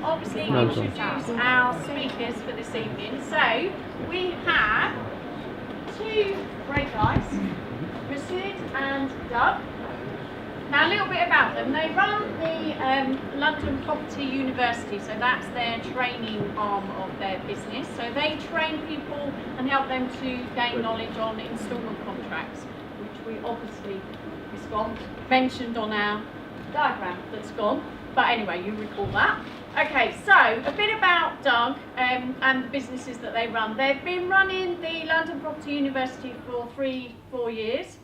obviously introduce our speakers for this evening. So we have two great guys, Masood and Doug. Now a little bit about them. They run the London Property University, so that's their training arm of their business. So they train people and help them to gain knowledge on instalment contracts, which we obviously is gone, mentioned on our diagram that's gone. But anyway, you recall that. Okay, so a bit about Doug and the businesses that they run. They've been running the London Property University for 3-4 years.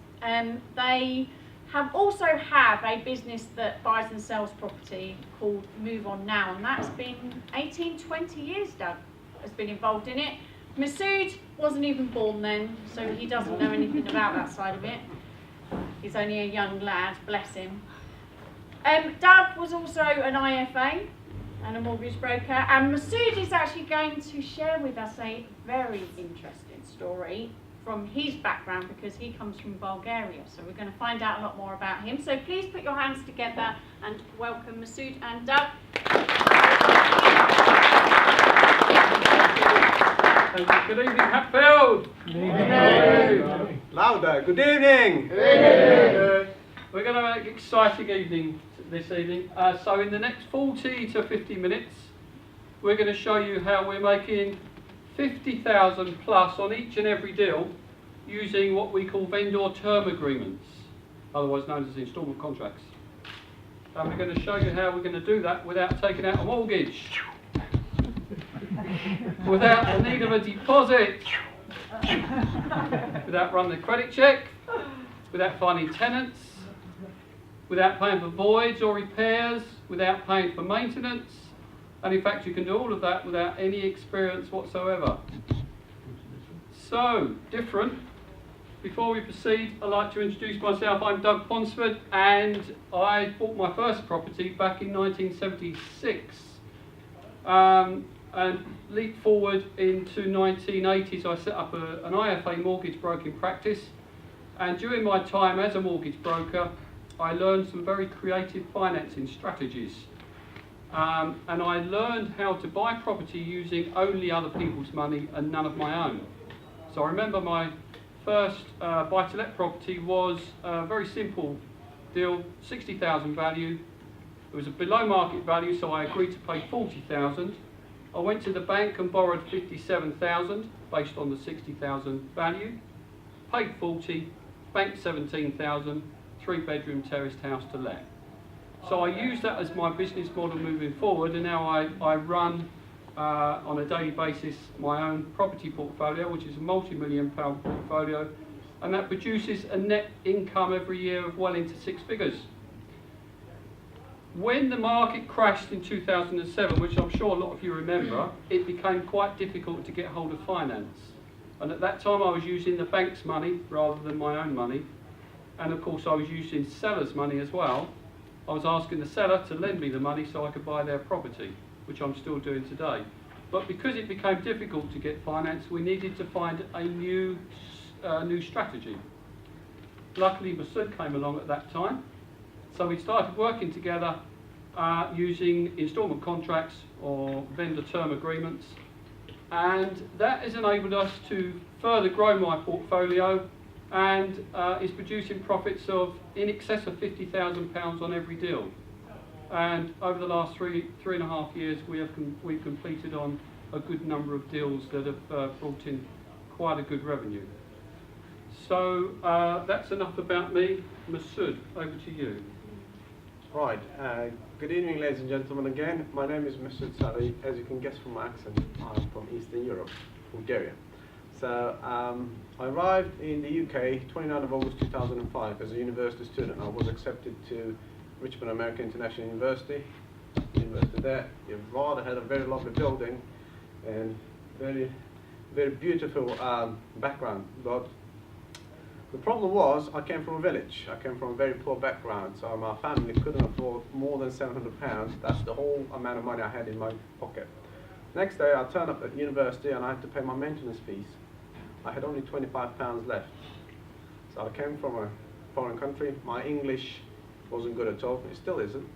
They also have a business that buys and sells property called Move On Now, and that's been 18-20 years Doug has been involved in it. Masood wasn't even born then, so he doesn't know anything about that side of it. He's only a young lad, bless him. Doug was also an IFA and a mortgage broker, and Masood is actually going to share with us a very interesting story from his background, because he comes from Bulgaria, so we're going to find out a lot more about him. So please put your hands together and welcome Masood and Doug. Good evening, Hatfield. Good evening. Louder. Good evening. Good evening. We're going to have an exciting evening this evening. So in the next 40 to 50 minutes, we're going to show you how we're making 50,000 plus on each and every deal using what we call vendor term agreements, otherwise known as instalment contracts. And we're going to show you how we're going to do that without taking out a mortgage, without the need of a deposit, without running a credit check, without finding tenants, without paying for voids or repairs, without paying for maintenance. And in fact, you can do all of that without any experience whatsoever. So, different. Before we proceed, I'd like to introduce myself. I'm Doug Ponsford, and I bought my first property back in 1976. And leap forward into 1980s, I set up an IFA mortgage broking practice. And during my time as a mortgage broker, I learned some very creative financing strategies. And I learned how to buy property using only other people's money and none of my own. So I remember my first buy-to-let property was a very simple deal, 60,000 value. It was a below market value, so I agreed to pay 40,000. I went to the bank and borrowed 57,000 based on the 60,000 value, paid 40, banked 17,000, 3-bedroom terraced house to let. So I use that as my business model moving forward, and now I run on a daily basis my own property portfolio, which is a multi-million pound portfolio, and that produces a net income every year of well into 6 figures. When the market crashed in 2007, which I'm sure a lot of you remember, it became quite difficult to get hold of finance. And at that time I was using the bank's money rather than my own money, and of course I was using sellers' money as well. I was asking the seller to lend me the money so I could buy their property, which I'm still doing today. But because it became difficult to get finance, we needed to find a new strategy. Luckily, Masood came along at that time, so we started working together using instalment contracts or vendor term agreements, and that has enabled us to further grow my portfolio, and is producing profits of in excess of £50,000 on every deal. And over the last three and a half years, we've completed on a good number of deals that have brought in quite a good revenue. So that's enough about me. Masood, over to you. Right. Good evening, ladies and gentlemen. Again, my name is Mesud Sali. As you can guess from my accent, I'm from Eastern Europe, Bulgaria. So I arrived in the UK 29th of August 2005 as a university student. I was accepted to Richmond American International University there. It rather had a very lovely building and very, very beautiful background. But the problem was I came from a village. I came from a very poor background, so my family couldn't afford more than £700. That's the whole amount of money I had in my pocket. Next day I turned up at university and I had to pay my maintenance fees. I had only £25 left. So I came from a foreign country. My English wasn't good at all. It still isn't.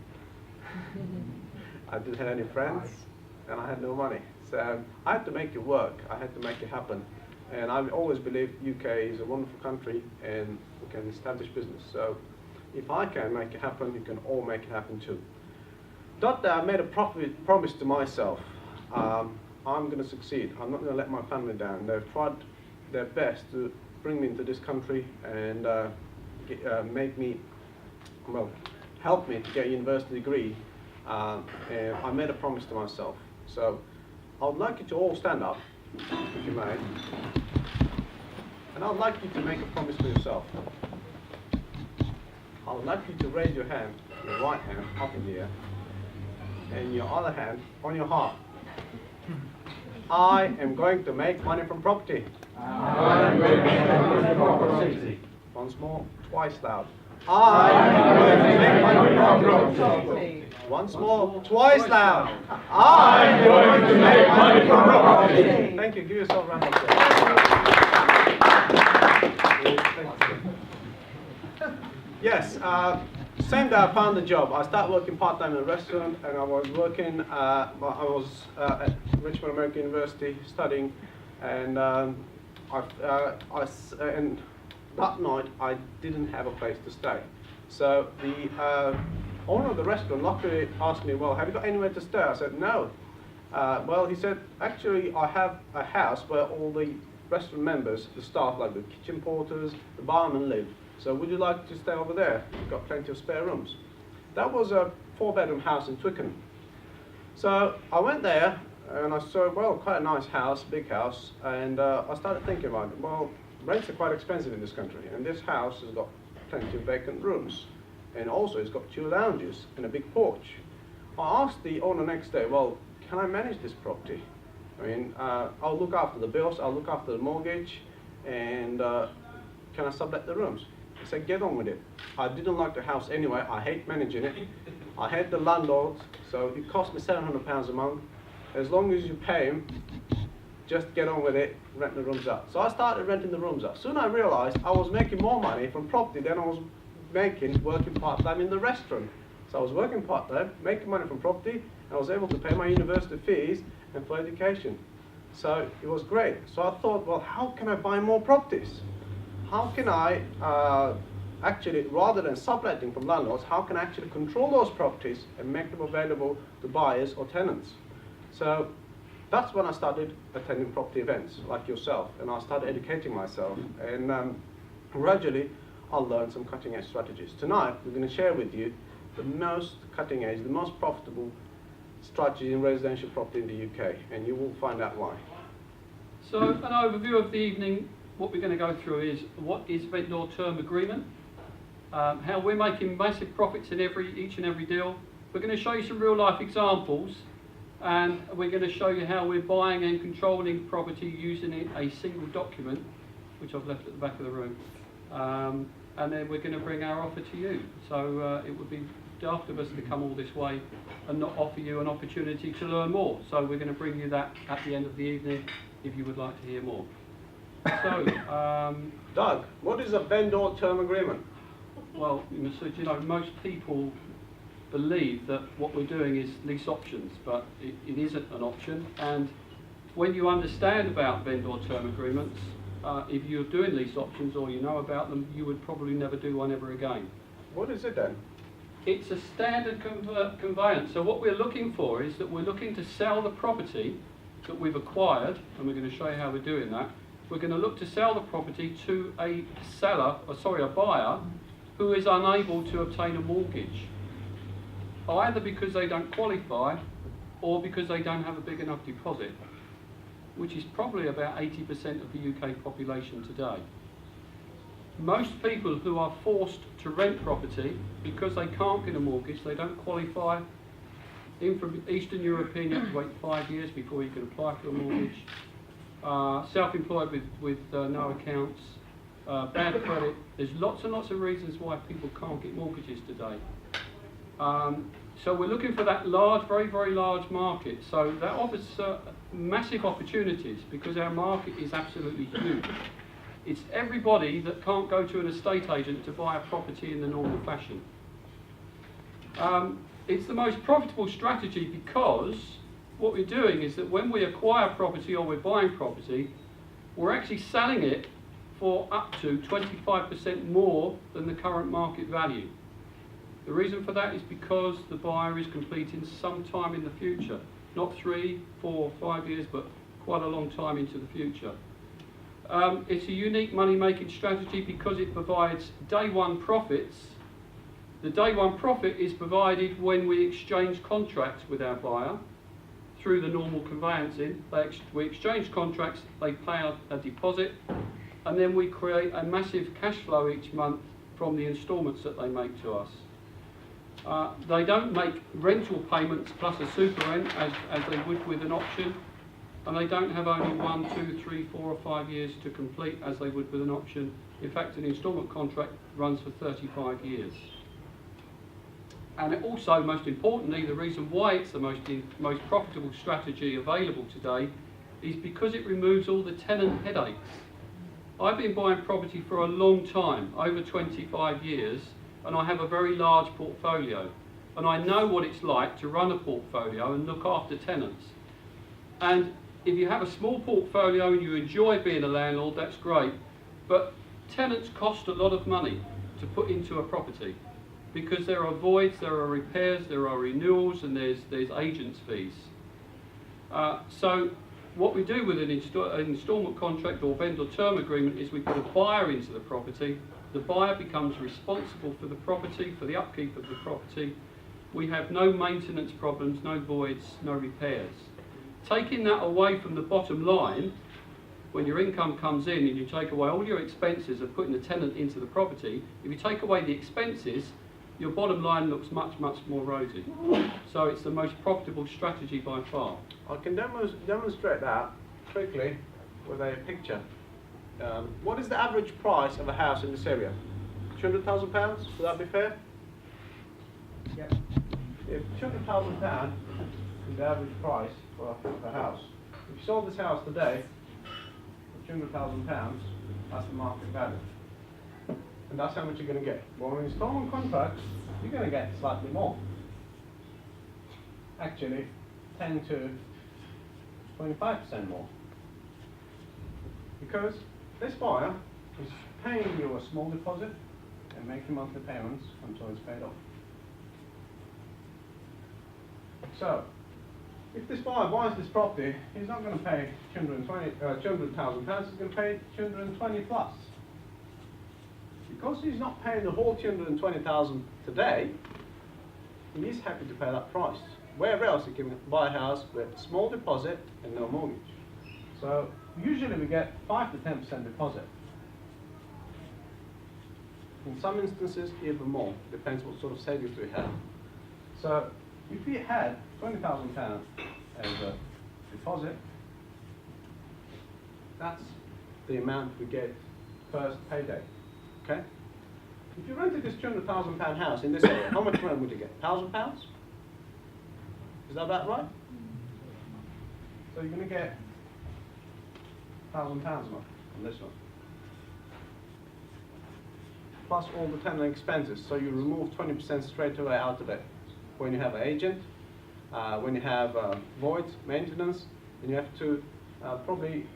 I didn't have any friends, and I had no money. So I had to make it work. I had to make it happen. And I've always believed UK is a wonderful country and we can establish business. So if I can make it happen, you can all make it happen too. That day I made a promise to myself. I'm going to succeed. I'm not going to let my family down. They've tried their best to bring me into this country and make me, well, help me to get a university degree. And I made a promise to myself. So I would like you to all stand up, if you may. And I would like you to make a promise to yourself. I would like you to raise your hand, your right hand up in the air, and your other hand on your heart. I am going to make money from property. I am going to make money from property. Once more, twice loud. I am going to make money from property. Once more, twice loud. I am going to make money from property. Thank you. Give yourself a round of applause. Yes, same day I found the job. I started working part-time in a restaurant, and I was working. I was at Richmond American University studying, and and that night I didn't have a place to stay. So the owner of the restaurant luckily asked me, "Well, have you got anywhere to stay?" I said, "No." Well, he said, "Actually, I have a house where all the restaurant members, the staff, like the kitchen porters, the barman live. So would you like to stay over there? We've got plenty of spare rooms." That was a 4-bedroom house in Twickenham. So I went there and I saw, well, quite a nice house, big house, and I started thinking about it. Well, rents are quite expensive in this country, and this house has got plenty of vacant rooms, and also it's got 2 lounges and a big porch. I asked the owner next day, well, can I manage this property? I mean, I'll look after the bills, I'll look after the mortgage, and can I sublet the rooms? He said, get on with it. I didn't like the house anyway. I hate managing it. I hate the landlord, so it cost me £700 a month. As long as you pay him, just get on with it, rent the rooms out. So I started renting the rooms out. Soon I realized I was making more money from property than I was making working part-time in the restaurant. So I was working part-time, making money from property, and I was able to pay my university fees and for education. So it was great. So I thought, well, how can I buy more properties? How can I actually, rather than subletting from landlords, how can I actually control those properties and make them available to buyers or tenants? So that's when I started attending property events like yourself, and I started educating myself, and gradually I learned some cutting edge strategies. Tonight we're going to share with you the most cutting edge, the most profitable strategy in residential property in the UK, and you will find out why. So an overview of the evening. What we're going to go through is what is vendor term agreement, how we're making massive profits in each and every deal. We're going to show you some real life examples, and we're going to show you how we're buying and controlling property using a single document, which I've left at the back of the room. And then we're going to bring our offer to you. So it would be daft of us to come all this way and not offer you an opportunity to learn more. So we're going to bring you that at the end of the evening if you would like to hear more. So, Doug, what is a vendor term agreement? Well, Masood, you know, most people believe that what we're doing is lease options, but it isn't an option. And when you understand about vendor term agreements, if you're doing lease options or you know about them, you would probably never do one ever again. What is it then? It's a standard conveyance. So what we're looking for is that we're looking to sell the property that we've acquired, and we're going to show you how we're doing that. We're going to look to sell the property to a buyer who is unable to obtain a mortgage, either because they don't qualify or because they don't have a big enough deposit, which is probably about 80% of the UK population today. Most people who are forced to rent property because they can't get a mortgage, they don't qualify. From Eastern European, you have to wait 5 years before you can apply for a mortgage. Self-employed with no accounts, bad credit. There's lots and lots of reasons why people can't get mortgages today. So we're looking for that large, very, very large market. So that offers massive opportunities because our market is absolutely huge. It's everybody that can't go to an estate agent to buy a property in the normal fashion. It's the most profitable strategy because what we're doing is that when we acquire property or we're buying property, we're actually selling it for up to 25% more than the current market value. The reason for that is because the buyer is completing sometime in the future, not 3, 4, 5 years, but quite a long time into the future. It's a unique money-making strategy because it provides day one profits. The day one profit is provided when we exchange contracts with our buyer through the normal conveyancing. We exchange contracts, they pay a deposit, and then we create a massive cash flow each month from the instalments that they make to us. They don't make rental payments plus a super rent as they would with an option, and they don't have only 1, 2, 3, 4 or 5 years to complete as they would with an option. In fact, an instalment contract runs for 35 years. And it also, most importantly, the reason why it's the most profitable strategy available today is because it removes all the tenant headaches. I've been buying property for a long time, over 25 years, and I have a very large portfolio. And I know what it's like to run a portfolio and look after tenants. And if you have a small portfolio and you enjoy being a landlord, that's great. But tenants cost a lot of money to put into a property because there are voids, there are repairs, there are renewals, and there's agents' fees. So what we do with an instalment contract or vendor term agreement is we put a buyer into the property. The buyer becomes responsible for the property, for the upkeep of the property. We have no maintenance problems, no voids, no repairs. Taking that away from the bottom line, when your income comes in and you take away all your expenses of putting the tenant into the property, if you take away the expenses, your bottom line looks much, much more rosy. So it's the most profitable strategy by far. I can demonstrate that quickly with a picture. What is the average price of a house in this area? £200,000? Would that be fair? Yep. If £200,000 is the average price for a house, if you sold this house today for £200,000, that's the market value. And that's how much you're going to get. Well, in instalment contracts, you're going to get slightly more. Actually, 10 to 25% more. Because this buyer is paying you a small deposit and making monthly payments until it's paid off. So, if this buyer buys this property, he's not going to pay £200,000, he's going to pay 220 plus. Because he's not paying the whole 220,000 today, he is happy to pay that price. Where else he can buy a house with a small deposit and no mortgage. So usually we get 5 to 10% deposit. In some instances, even more. Depends what sort of savings we have. So if we had £20,000 as a deposit, that's the amount we get first payday. Okay? If you rented this £200,000 house in this area, how much rent would you get? £1,000? Is that about right? So you're going to get £1,000 a month on this one. Plus all the tenant expenses. So you remove 20% straight away out of it. When you have an agent, when you have voids, maintenance, and you have to probably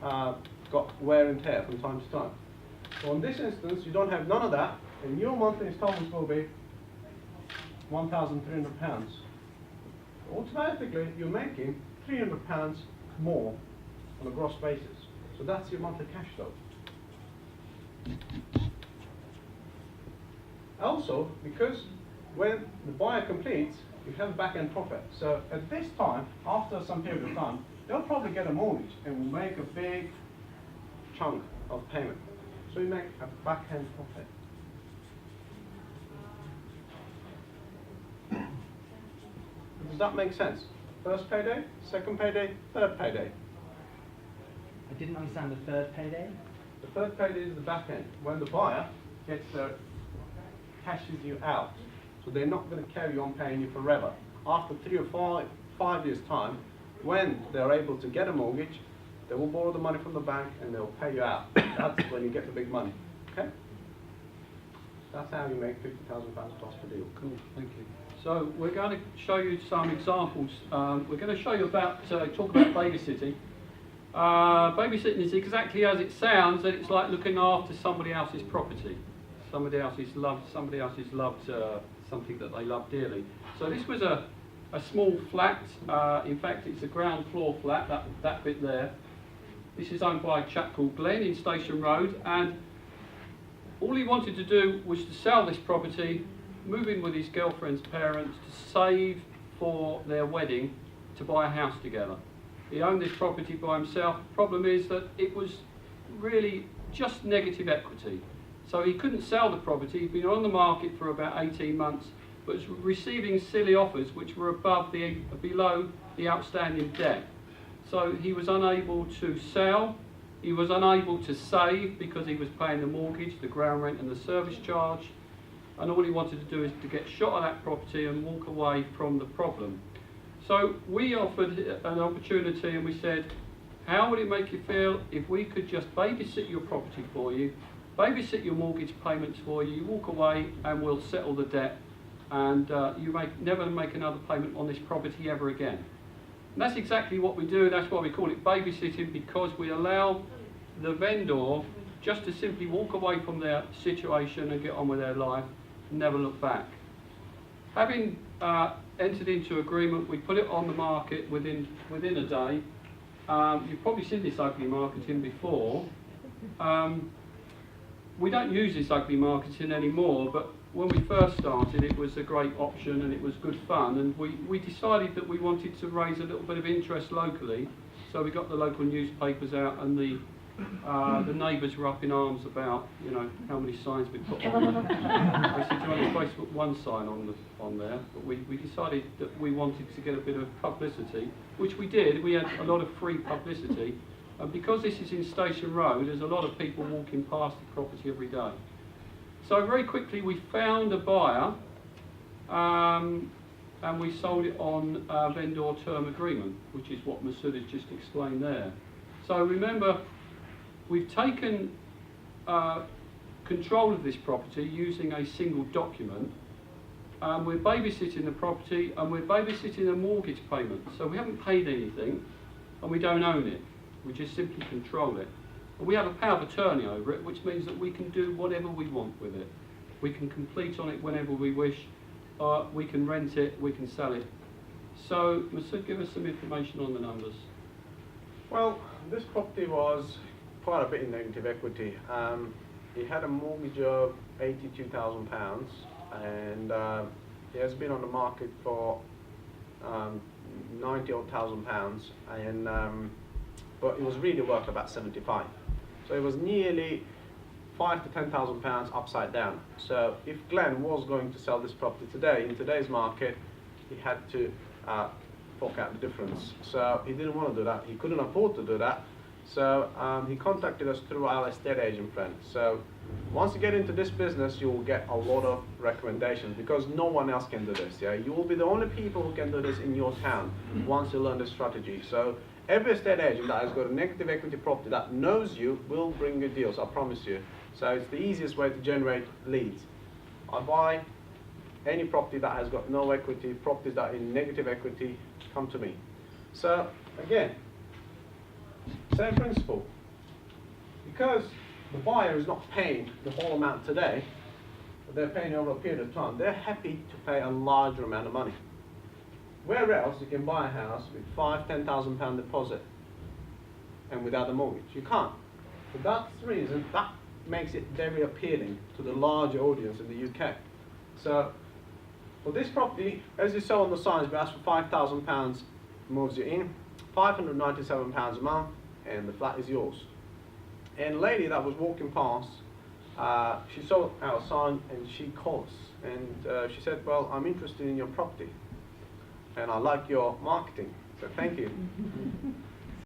got wear and tear from time to time. So in this instance, you don't have none of that, and your monthly installments will be £1,300. Automatically, you're making £300 more on a gross basis. So that's your monthly cash flow. Also, because when the buyer completes, you have back-end profit. So at this time, after some period of time, they'll probably get a mortgage and will make a big chunk of payment. So you make a back-end profit. Does that make sense? First payday, second payday, third payday. I didn't understand the third payday. The third payday is the back end, when the buyer gets their cashes you out. So they're not going to carry on paying you forever. After 3 or 5 years' time, when they're able to get a mortgage, they will borrow the money from the bank and they'll pay you out. That's when you get the big money. Okay? That's how you make £50,000 plus per deal. Cool, thank you. So we're going to show you some examples. We're going to show you about, talk about babysitting. Babysitting is exactly as it sounds, that it's like looking after somebody else's property. Somebody else's loved something that they love dearly. So this was a small flat. In fact, it's a ground floor flat, that bit there. This is owned by a chap called Glenn in Station Road, and all he wanted to do was to sell this property, move in with his girlfriend's parents to save for their wedding, to buy a house together. He owned this property by himself. The problem is that it was really just negative equity. So he couldn't sell the property. He'd been on the market for about 18 months, but was receiving silly offers which were below the outstanding debt. So he was unable to sell. He was unable to save because he was paying the mortgage, the ground rent and the service charge. And all he wanted to do is to get shot of that property and walk away from the problem. So we offered an opportunity and we said, how would it make you feel if we could just babysit your property for you, babysit your mortgage payments for you, walk away and we'll settle the debt, and you never make another payment on this property ever again. And that's exactly what we do. That's why we call it babysitting, because we allow the vendor just to simply walk away from their situation and get on with their life and never look back. Having entered into agreement, we put it on the market within a day. You've probably seen this ugly marketing before. We don't use this ugly marketing anymore, but when we first started, it was a great option and it was good fun, and we decided that we wanted to raise a little bit of interest locally, so we got the local newspapers out, and the neighbours were up in arms about, you know, how many signs we put on there. We said, "Do you want to put one sign on there?" But we decided that we wanted to get a bit of publicity, which we did. We had a lot of free publicity, and because this is in Station Road, there's a lot of people walking past the property every day. So very quickly we found a buyer, and we sold it on a vendor term agreement, which is what Masood has just explained there. So remember, we've taken control of this property using a single document. We're babysitting the property and we're babysitting the mortgage payment. So we haven't paid anything and we don't own it. We just simply control it. And we have a power of attorney over it, which means that we can do whatever we want with it. We can complete on it whenever we wish. We can rent it, we can sell it. So, Masood, give us some information on the numbers. Well, this property was quite a bit in negative equity. It had a mortgage of £82,000, and it has been on the market for £90,000, and but it was really worth about 75. So it was nearly £5,000 to £10,000 upside down. So if Glenn was going to sell this property today, in today's market, he had to fork out the difference. So he didn't want to do that. He couldn't afford to do that. So he contacted us through our estate agent friend. So once you get into this business, you will get a lot of recommendations because no one else can do this. Yeah, you will be the only people who can do this in your town once you learn this strategy. So every estate agent that has got a negative equity property that knows you will bring you deals, I promise you. So it's the easiest way to generate leads. I buy any property that has got no equity, properties that are in negative equity, come to me. So again, same principle. Because the buyer is not paying the whole amount today, but they're paying over a period of time, they're happy to pay a larger amount of money. Where else you can buy a house with £5,000 to £10,000 deposit and without a mortgage? You can't. So that's the reason that makes it very appealing to the larger audience in the UK. So for this property, as you saw on the signs, we asked for £5,000, moves you in, £597 a month, and the flat is yours. And a lady that was walking past, she saw our sign and she called us, and she said, "Well, I'm interested in your property and I like your marketing, so thank you."